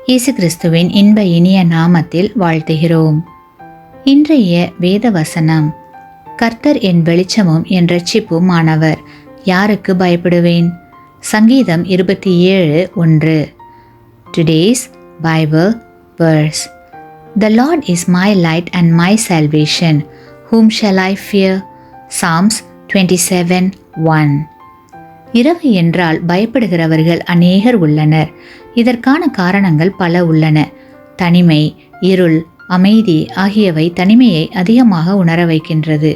இயேசு கிறிஸ்துவின் இன்ப இனிய நாமத்தில் வாழ்த்துகிறோம். இன்றைய வேத வசனம், கர்த்தர் என் வெளிச்சமும் என் இரட்சிப்புமானவர், யாருக்கு பயப்படுவேன்? சங்கீதம் 27:1. Today's Bible verse. The Lord is my light and my salvation. Whom shall I fear? Psalms 27:1. இரவு என்றால் பயப்படுகிறவர்கள் அநேகர் உள்ளனர். இதற்கான காரணங்கள் பல உள்ளன. தனிமை, இருள், அமைதி ஆகியவை தனிமையை அதிகமாக உணர வைக்கின்றது.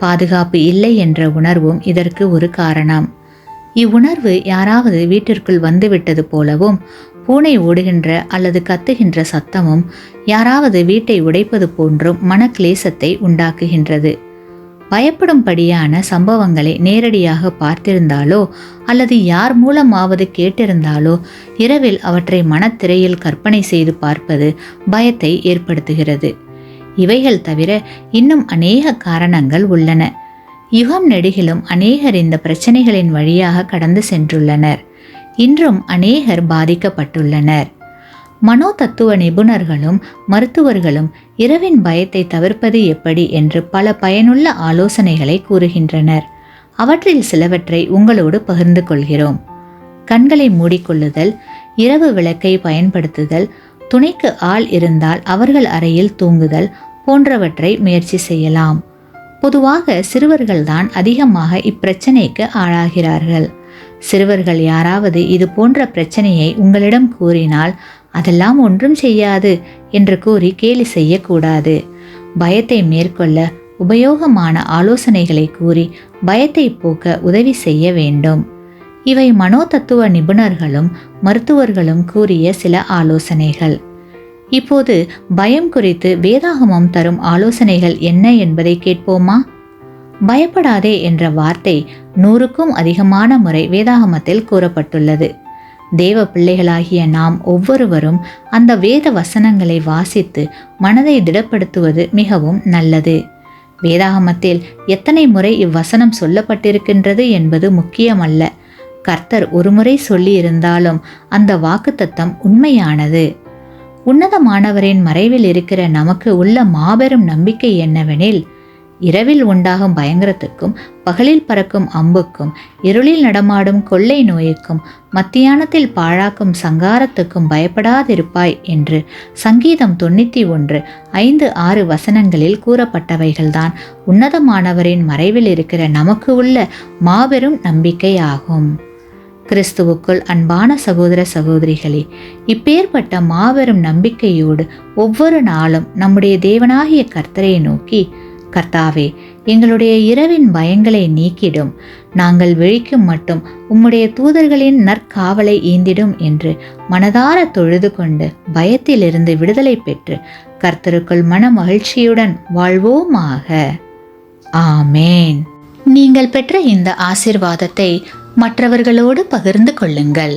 பாதுகாப்பு இல்லை என்ற உணர்வும் இதற்கு ஒரு காரணம். இவ்வுணர்வு யாராவது வீட்டிற்குள் வந்துவிட்டது போலவும், பூனை ஓடுகின்ற அல்லது கத்துகின்ற சத்தமும் யாராவது வீட்டை உடைப்பது போன்றும் மனக்லேசத்தை உண்டாக்குகின்றது. பயப்படும்படியான சம்பவங்களை நேரடியாக பார்த்திருந்தாலோ அல்லது யார் மூலமாவது கேட்டிருந்தாலோ இரவில் அவற்றை மனத்திரையில் கற்பனை செய்து பார்ப்பது பயத்தை ஏற்படுத்துகிறது. இவைகள் தவிர இன்னும் அநேக காரணங்கள் உள்ளன. யுகம் நெடுகிலும் அநேகர் இந்த பிரச்சனைகளின் வழியாக கடந்து சென்றுள்ளனர். இன்றும் அநேகர் பாதிக்கப்பட்டுள்ளனர். மனோ தத்துவ நிபுணர்களும் மருத்துவர்களும் இரவின் பயத்தை தவிர்ப்பது எப்படி என்று பல பயனுள்ள ஆலோசனைகளை கூறுகின்றனர். அவற்றில் சிலவற்றை உங்களோடு பகிர்ந்து கொள்கிறோம். கண்களை மூடிக்கொள்ளுதல், இரவு விளக்கை பயன்படுத்துதல், துணைக்கு ஆள் இருந்தால் அவர்கள் அறையில் தூங்குதல் போன்றவற்றை முயற்சி செய்யலாம். பொதுவாக சிறுவர்கள்தான் அதிகமாக இப்பிரச்சனைக்கு ஆளாகிறார்கள். சிறுவர்கள் யாராவது இது போன்ற பிரச்சனையை உங்களிடம் கூறினால் அதெல்லாம் ஒன்றும் செய்யாது என்று கூறி கேலி செய்யக்கூடாது. பயத்தை மேற்கொள்ள உபயோகமான ஆலோசனைகளை கூறி பயத்தை போக்க உதவி செய்ய வேண்டும். இவை மனோதத்துவ நிபுணர்களும் மருத்துவர்களும் கூறிய சில ஆலோசனைகள். இப்போது பயம் குறித்து வேதாகமம் தரும் ஆலோசனைகள் என்ன என்பதை கேட்போமா? பயப்படாதே என்ற வார்த்தை 100க்கும் அதிகமான முறை வேதாகமத்தில் கூறப்பட்டுள்ளது. தேவ பிள்ளைகளாகிய நாம் ஒவ்வொருவரும் அந்த வேத வசனங்களை வாசித்து மனதை திடப்படுத்துவது மிகவும் நல்லது. வேதாகமத்தில் எத்தனை முறை இவ்வசனம் சொல்லப்பட்டிருக்கின்றது என்பது முக்கியமல்ல. கர்த்தர் ஒருமுறை சொல்லி இருந்தாலும் அந்த வாக்குத்தத்தம் உண்மையானது. உன்னதமானவரின் மறைவில் இருக்கிற நமக்கு உள்ள மாபெரும் நம்பிக்கை என்னவெனில், இரவில் உண்டாகும் பயங்கரத்துக்கும் பகலில் பறக்கும் அம்புக்கும் இருளில் நடமாடும் கொள்ளை நோய்க்கும் மத்தியானத்தில் பாழாக்கும் சங்காரத்துக்கும் பயப்படாதிருப்பாய் என்று சங்கீதம் 91:5-6 வசனங்களில் கூறப்பட்டவைகள்தான் உன்னதமானவரின் மறைவில் இருக்கிற நமக்கு உள்ள மாபெரும் நம்பிக்கையாகும். கிறிஸ்துவுக்குள் அன்பான சகோதர சகோதரிகளே, இப்பேற்பட்ட மாபெரும் நம்பிக்கையோடு ஒவ்வொரு நாளும் நம்முடைய தேவனாகிய கர்த்தரை நோக்கி, கர்த்தாவே, எங்களுடைய இரவின் பயங்களை நீக்கிடும், நாங்கள் விழிக்கும் மட்டும் உம்முடைய தூதர்களின் நற்காவலை ஈந்திடும் என்று மனதார தொழுது கொண்டு பயத்திலிருந்து விடுதலை பெற்று கர்த்தருக்குள் மன மகிழ்ச்சியுடன் வாழ்வோமாக. ஆமேன். நீங்கள் பெற்ற இந்த ஆசீர்வாதத்தை மற்றவர்களோடு பகிர்ந்து கொள்ளுங்கள்.